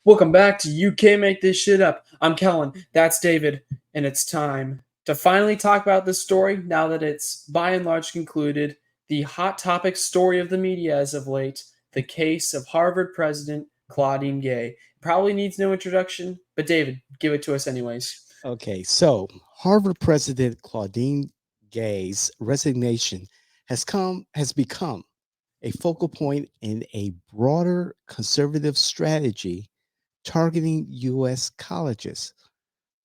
Welcome back to You Can't Make This Shit Up. I'm Kellen. That's David. And it's time to finally talk about this story now that it's by and large concluded. The hot topic story of the media as of late, the case of Harvard President Claudine Gay. Probably needs no introduction, but David, give it to us anyways. Okay, so Harvard President Claudine Gay's resignation has become a focal point in a broader conservative strategy targeting US colleges,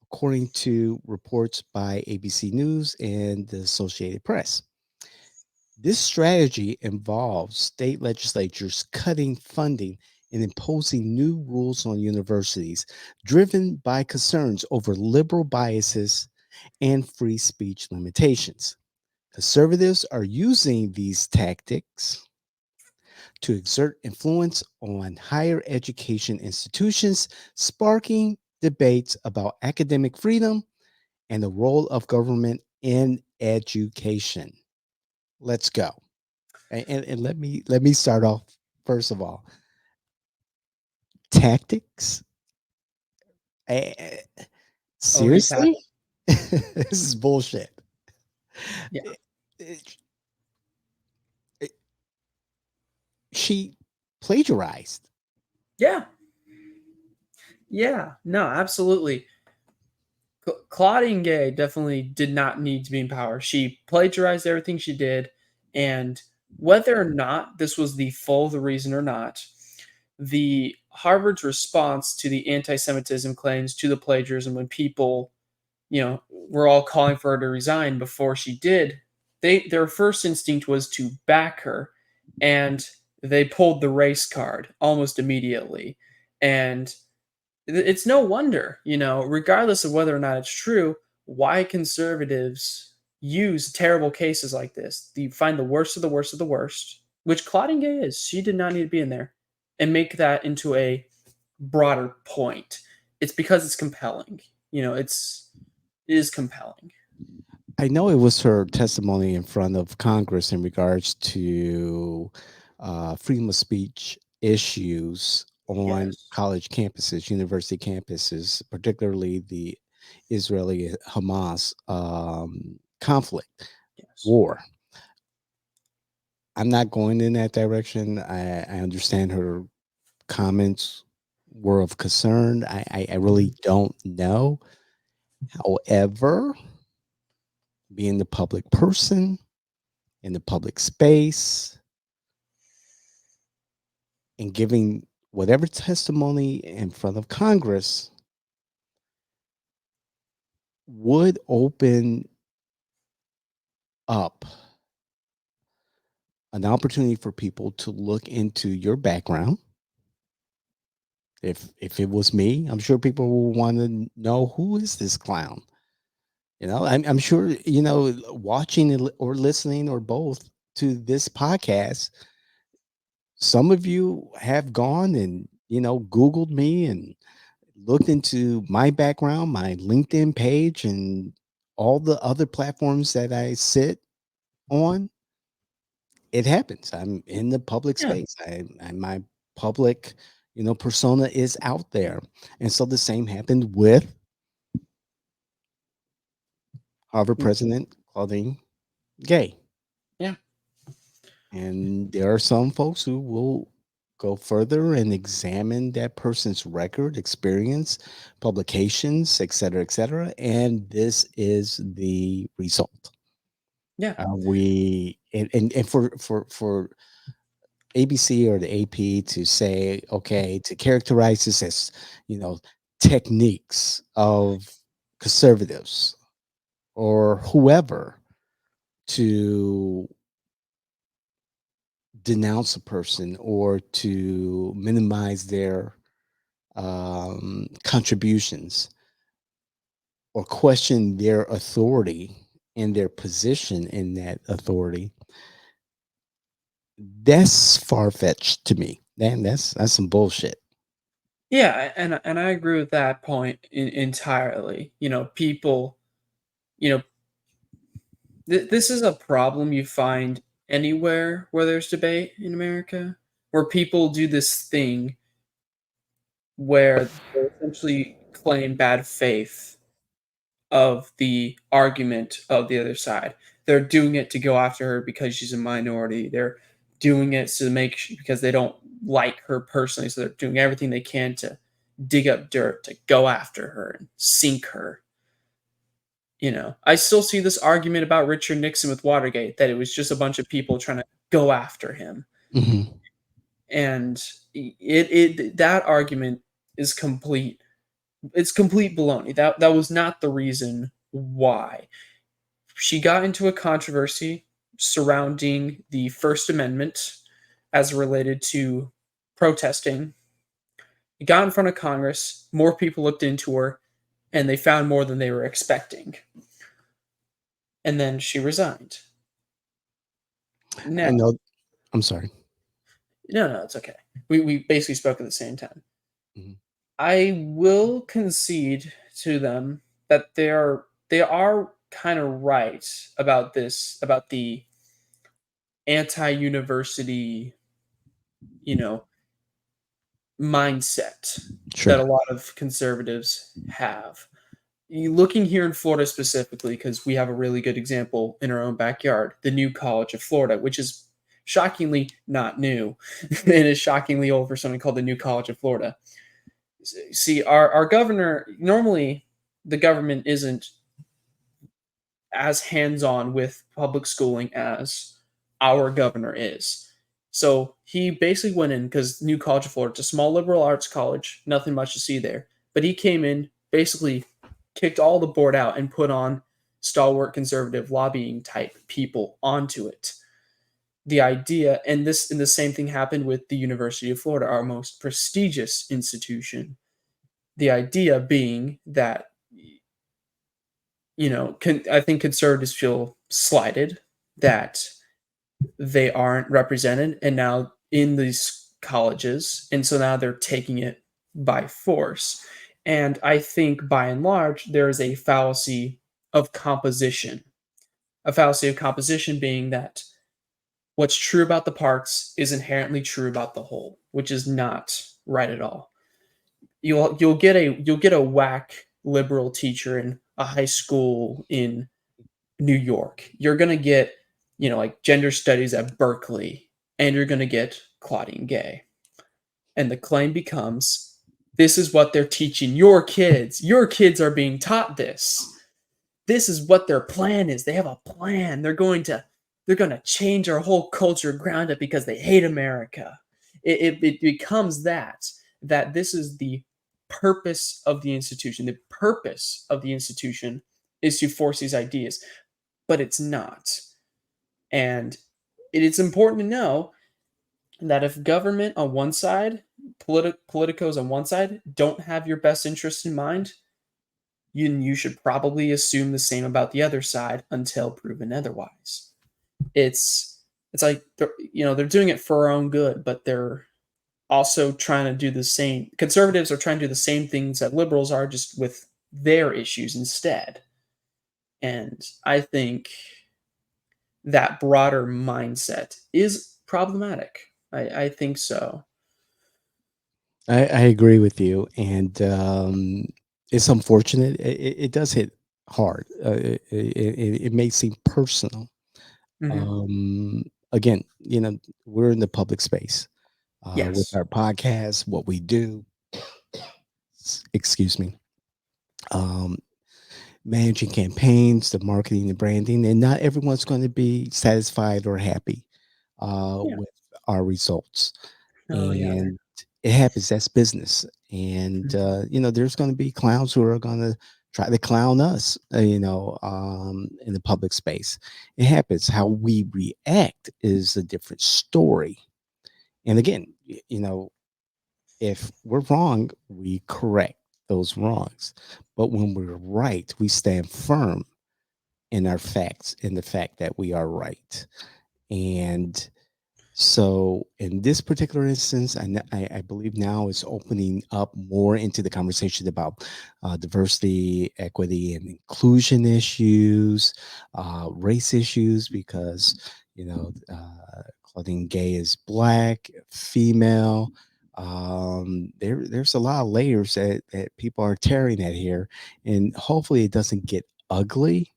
according to reports by ABC News and the Associated Press. This strategy involves state legislatures cutting funding and imposing new rules on universities, driven by concerns over liberal biases and free speech limitations. Conservatives are using these tactics to exert influence on higher education institutions, sparking debates about academic freedom and the role of government in education. Let's go. And let me start off first of all. Tactics? Eh, Oh, he's happy. Seriously? This is bullshit. Yeah. Eh, eh, eh, She plagiarized. Yeah. Yeah. No, absolutely. Claudine Gay definitely did not need to be in power. She plagiarized everything she did, and whether or not this was the reason or not, the Harvard's response to the anti-Semitism claims to the plagiarism when people, were all calling for her to resign before she did, their first instinct was to back her, and they pulled the race card almost immediately, and it's no wonder, regardless of whether or not it's true, why conservatives use terrible cases like this. You find the worst of the worst of the worst, which Claudine Gay is. She did not need to be in there, and make that into a broader point. It's because it's compelling. It is compelling. I know it was her testimony in front of Congress in regards to freedom of speech issues on Yes. college campuses, university campuses, particularly the Israeli Hamas conflict, Yes. war. I'm not going in that direction. I understand her comments were of concern. I really don't know. However, being the public person in the public space and giving whatever testimony in front of Congress would open up an opportunity for people to look into your background. If it was me, I'm sure people will want to know, who is this clown. I'm sure, watching or listening or both to this podcast, some of you have gone and, Googled me and looked into my background, my LinkedIn page, and all the other platforms that I sit on. It happens. I'm in the public Yeah. space. My public, persona is out there. And so the same happened with Harvard Mm. President Claudine Gay. Yeah. And there are some folks who will go further and examine that person's record, experience, publications, et cetera, et cetera. And this is the result. Yeah. We and for ABC or the AP to say, okay, to characterize this as, you know, techniques of conservatives or whoever to denounce a person or to minimize their contributions or question their authority and their position in that authority. That's far fetched to me. That's some bullshit. Yeah, and I agree with that point entirely. People, you know, this is a problem you find anywhere where there's debate in America, where people do this thing where they essentially claim bad faith of the argument of the other side. They're doing it to go after her because she's a minority. They're doing it to make because they don't like her personally. So they're doing everything they can to dig up dirt to go after her and sink her. I still see this argument about Richard Nixon with Watergate that it was just a bunch of people trying to go after him, Hmm. and that argument is complete. It's complete baloney. That was not the reason why she got into a controversy surrounding the First Amendment as related to protesting. It got in front of Congress. More people looked into her, and they found more than they were expecting. And then she resigned. I Now, know. I'm sorry. no, it's okay. We basically spoke at the same time. Mhm. I will concede to them that they are kind of right about this, about the anti-university, you know, mindset that Sure. a lot of conservatives have. Looking here in Florida specifically, because we have a really good example in our own backyard, the new College of Florida, which is shockingly not new. It is shockingly old for something called the new College of Florida. See, our governor, normally the government isn't as hands-on with public schooling as our governor is. So he basically went in because New College of Florida, it's a small liberal arts college, nothing much to see there. But he came in, basically kicked all the board out and put on stalwart conservative lobbying type people onto it. The idea, and the same thing happened with the University of Florida, our most prestigious institution. The idea being that I think conservatives feel slighted that they aren't represented and now in these colleges, and so now they're taking it by force. And I think by and large there is a fallacy of composition. A fallacy of composition being that what's true about the parts is inherently true about the whole, which is not right at all. You'll get a whack liberal teacher in a high school in New York. You're gonna get, like gender studies at Berkeley, and you're gonna get Claudine Gay. And the claim becomes, this is what they're teaching your kids. Your kids are being taught this. This is what their plan is. They have a plan. They're going to change our whole culture ground up because they hate America. It becomes that this is the purpose of the institution. The purpose of the institution is to force these ideas, but it's not. And it is important to know that if government on one side, politicos on one side, don't have your best interest in mind, you should probably assume the same about the other side until proven otherwise. It's like they're doing it for our own good, but they're also trying to do the same. Conservatives are trying to do the same things that liberals are, just with their issues instead. And I think that broader mindset is problematic. I think so. I agree with you, and it's unfortunate. It does hit hard. It may seem personal. Hmm. Um, Again, we're in the public space with Yes. our podcast, what we do. Excuse me. Um, Managing campaigns, the marketing, the branding, and not everyone's going to be satisfied or happy Yeah. with our results. Oh yeah. And it happens. That's business. And Mhm. there's going to be clowns who are going to try to clown us, in the public space. It happens. How we react is a different story. And again, if we're wrong, we correct those wrongs. But when we're right, we stand firm in our facts, in the fact that we are right. And so, in this particular instance, I believe now it's opening up more into the conversation about diversity, equity, and inclusion issues, race issues, because Claudine Gay is black, female. There's a lot of layers that people are tearing at here, and hopefully it doesn't get ugly.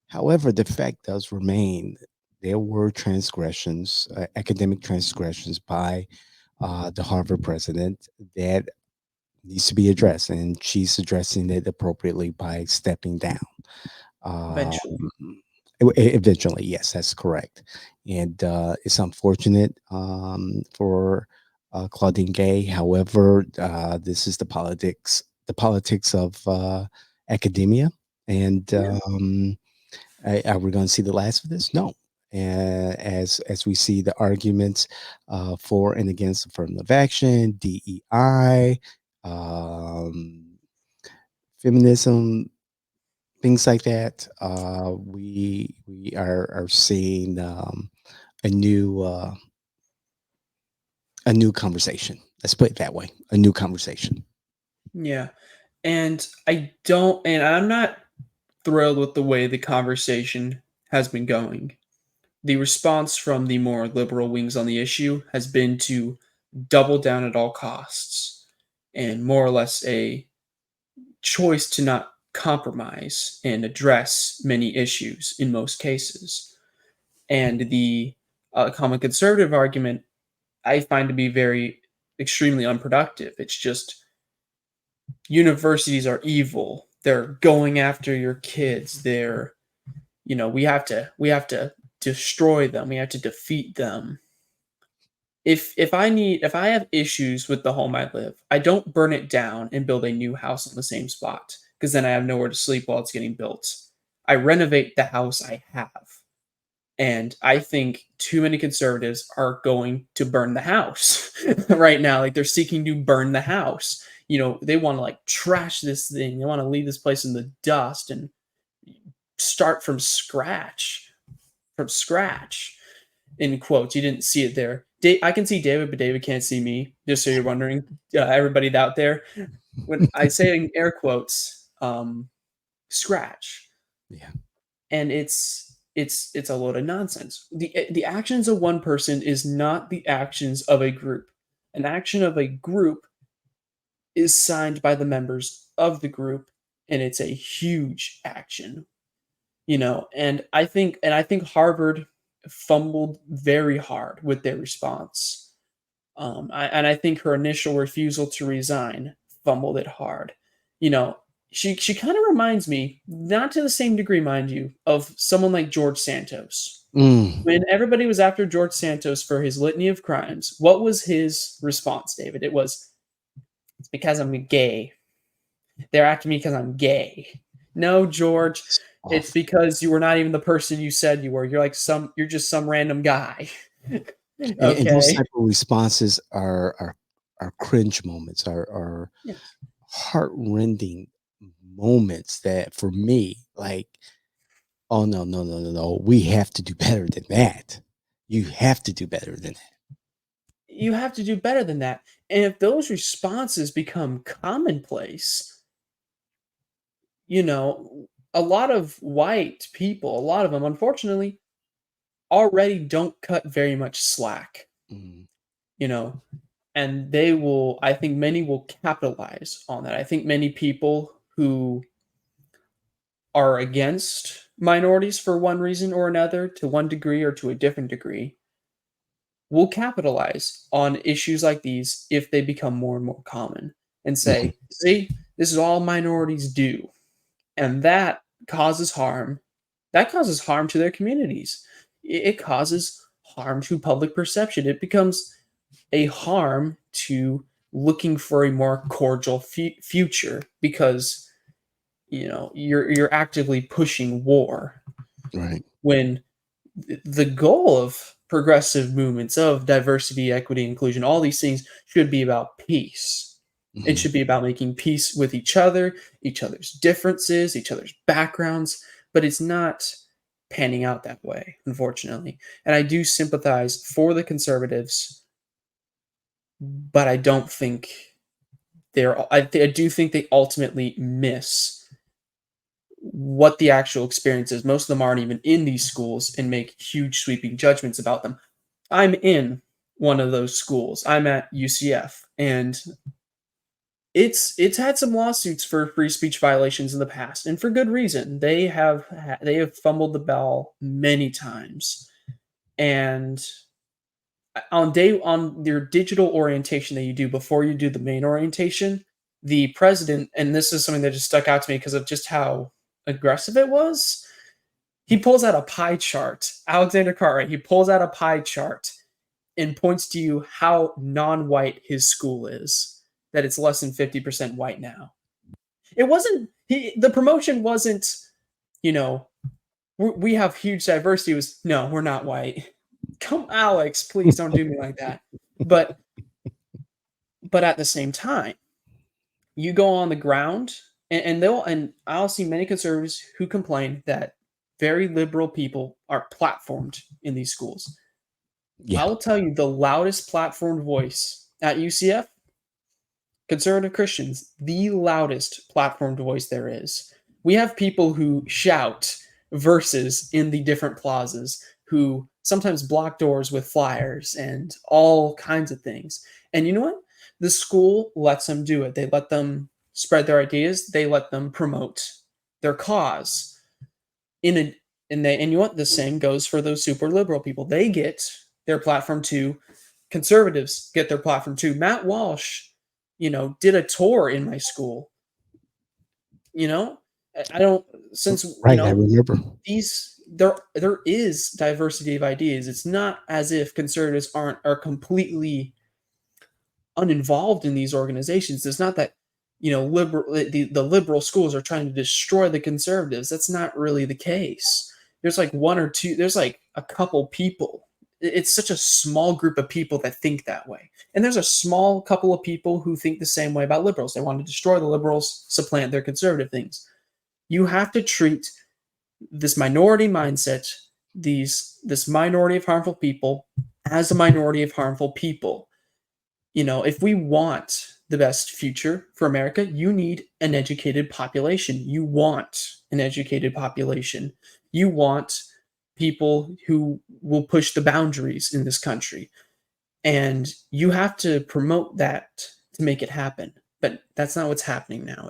However, the fact does remain there were transgressions, academic transgressions by the Harvard president that needs to be addressed, and she's addressing it appropriately by stepping down. Um, eventually. Eventually, yes, that's correct, and it's unfortunate for Claudine Gay. However, this is the politics of academia, and Yeah. are we going to see the last of this? No. As we see the arguments for and against affirmative action, DEI, um, feminism, things like that, we are seeing a new conversation. Let's put it that way, a new conversation. Yeah. And I'm not thrilled with the way the conversation has been going. The response from the more liberal wings on the issue has been to double down at all costs and more or less a choice to not compromise and address many issues in most cases. And the common conservative argument I find to be very extremely unproductive. It's just universities are evil. They're going after your kids. We have to destroy them. We have to defeat them. If I have issues with the home I live, I don't burn it down and build a new house on the same spot because then I have nowhere to sleep while it's getting built. I renovate the house I have. And I think too many conservatives are going to burn the house right now. Like they're seeking to burn the house. They want to like trash this thing. They want to leave this place in the dust and start from scratch. From scratch. In quotes, you didn't see it there. I can see David, but David can't see me. Just so you're wondering, everybody out there, when I say in air quotes, scratch, Yeah. and it's a load of nonsense. The actions of one person is not the actions of a group. An action of a group is signed by the members of the group, and it's a huge action. And I think Harvard fumbled very hard with their response. And I think her initial refusal to resign fumbled it hard. You know, she kind of reminds me, not to the same degree, mind you, of someone like George Santos. Mm. When everybody was after George Santos for his litany of crimes, what was his response, David? It was, "It's because I'm gay. They're after me because I'm gay." No, George, It's it's awful. because you were not even the person you said you were. You're just some random guy. And those Okay. type of responses are cringe moments, are Yes. heart-rending moments that for me, like, oh no, no, no, no, no. We have to do better than that. You have to do better than that. You have to do better than that. And if those responses become commonplace, a lot of white people, a lot of them, unfortunately, already don't cut very much slack, Mm, you know, and I think many will capitalize on that. I think many people who are against minorities for one reason or another, to one degree or to a different degree, will capitalize on issues like these if they become more and more common and mhm, say, see, this is all minorities do. And that causes harm. That causes harm to their communities. It causes harm to public perception. It becomes a harm to looking for a more cordial future because you're actively pushing war right. when the goal of progressive movements of diversity, equity, inclusion, all these things should be about peace. It Mhm, should be about making peace with each other's differences, each other's backgrounds, but it's not panning out that way, unfortunately. And I do sympathize for the conservatives, but I don't think I do think they ultimately miss what the actual experience is. Most of them aren't even in these schools and make huge sweeping judgments about them. I'm in one of those schools. I'm at UCF. and it's had some lawsuits for free speech violations in the past, and for good reason. They have fumbled the ball many times, and on your digital orientation that you do before you do the main orientation, the president, and this is something that just stuck out to me because of just how aggressive it was. He pulls out a pie chart. Alexander Cartwright, he pulls out a pie chart and points to you how non-white his school is. That it's less than 50% white now. It wasn't the promotion wasn't, you know, we have huge diversity. It was no, we're not white. Come, Alex, please don't do me like that. But at the same time, you go on the ground, and I'll see many conservatives who complain that very liberal people are platformed in these schools. I Yeah. will tell you the loudest platformed voice at UCF, conservative Christians, the loudest platformed voice there is. We have people who shout verses in the different plazas, who sometimes block doors with flyers and all kinds of things. And you know what? The school lets them do it. They let them spread their ideas. They let them promote their cause. In a and you know what? The same goes for those super liberal people. They get their platform too. Conservatives get their platform too. Matt Walsh, did a tour in my school. You know, I don't since Right. I remember. these there is diversity of ideas. It's not as if conservatives are completely uninvolved in these organizations. It's not that the liberal schools are trying to destroy the conservatives. That's not really the case. There's like one or two. There's like a couple people. It's such a small group of people that think that way, and there's a small couple of people who think the same way about liberals. They want to destroy the liberals, supplant their conservative things. You have to treat this minority mindset, this minority of harmful people, as a minority of harmful people. If we want the best future for America, you need an educated population. You want an educated population. You want people who will push the boundaries in this country. And you have to promote that to make it happen. But that's not what's happening now.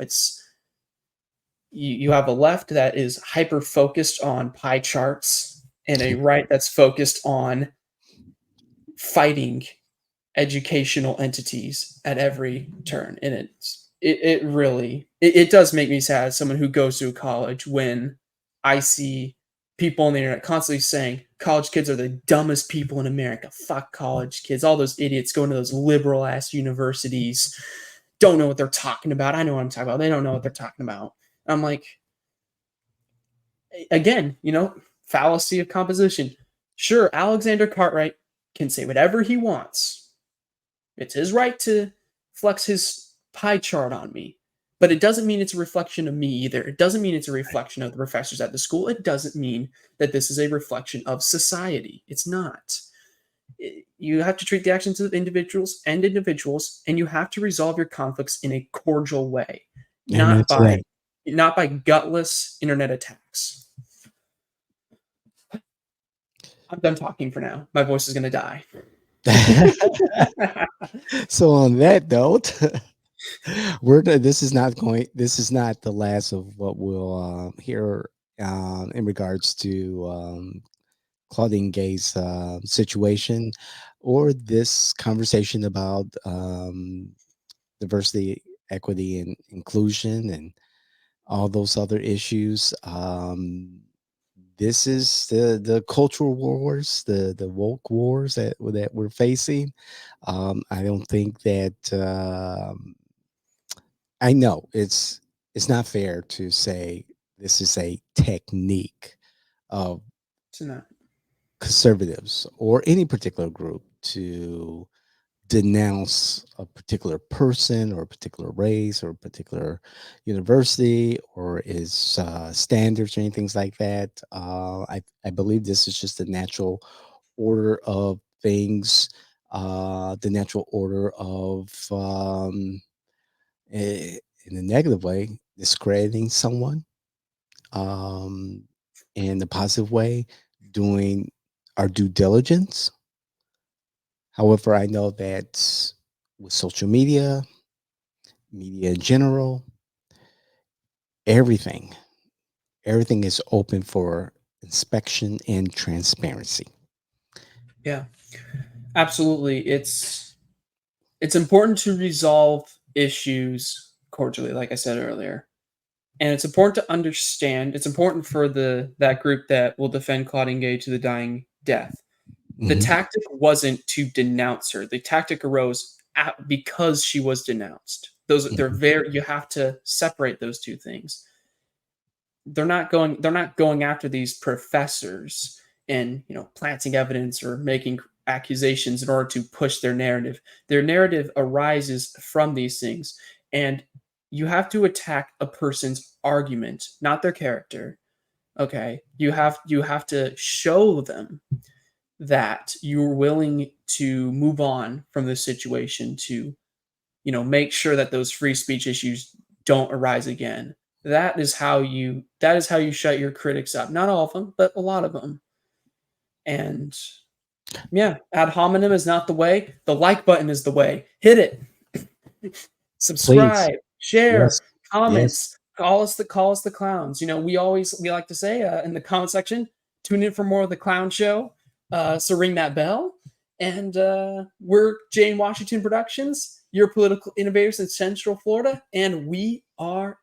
You have a left that is hyper focused on pie charts and a right that's focused on fighting educational entities at every turn, and it really it does make me sad as someone who goes to college when I see people on the internet constantly saying college kids are the dumbest people in America. Fuck college kids, all those idiots going to those liberal ass universities don't know what they're talking about. I know what I'm talking about. They don't know what they're talking about. I'm like, again, fallacy of composition. Sure, Alexander Cartwright can say whatever he wants. It's his right to flex his pie chart on me. But it doesn't mean it's a reflection of me either. It doesn't mean it's a reflection of the professors at the school. It doesn't mean that this is a reflection of society. It's not. You have to treat the actions of individuals, and you have to resolve your conflicts in a cordial way, Amen not to by that. not by gutless internet attacks. I'm done talking for now. My voice is going to die. So on that note, this is not the last of what we'll hear in regards to Claudine Gay's situation, or this conversation about diversity, equity, and inclusion, and all those other issues. This is the cultural wars, the woke wars that we're facing. I don't think that I know it's not fair to say this is a technique of It's not. conservatives or any particular group to denounce a particular person or a particular race or a particular university or its standards or anything like that. I believe this is just the natural order of things, the natural order of, in a negative way, discrediting someone, um, in the positive way, doing our due diligence. However, I know that with social media, media in general, everything, everything is open for inspection and transparency. Yeah, absolutely. It's important to resolve issues cordially, like I said earlier. And it's important to understand, it's important for that group that will defend Claudine Gay to the dying death. The Mhm. tactic wasn't to denounce her. The tactic arose because she was denounced. They're Mhm. very, you have to separate those two things. They're not going after these professors and, planting evidence or making accusations in order to push their narrative. Their narrative arises from these things, and you have to attack a person's argument, not their character. Okay, you have to show them that you're willing to move on from this situation to, make sure that those free speech issues don't arise again. That is how you shut your critics up. Not all of them, but a lot of them. And yeah, ad hominem is not the way. The like button is the way. Hit it. Please. Subscribe, share, Yes. Yes. comments. Call us the clowns. We like to say in the comment section, tune in for more of the clown show. So ring that bell. And we're Jane Washington Productions, your political innovators in Central Florida, and we are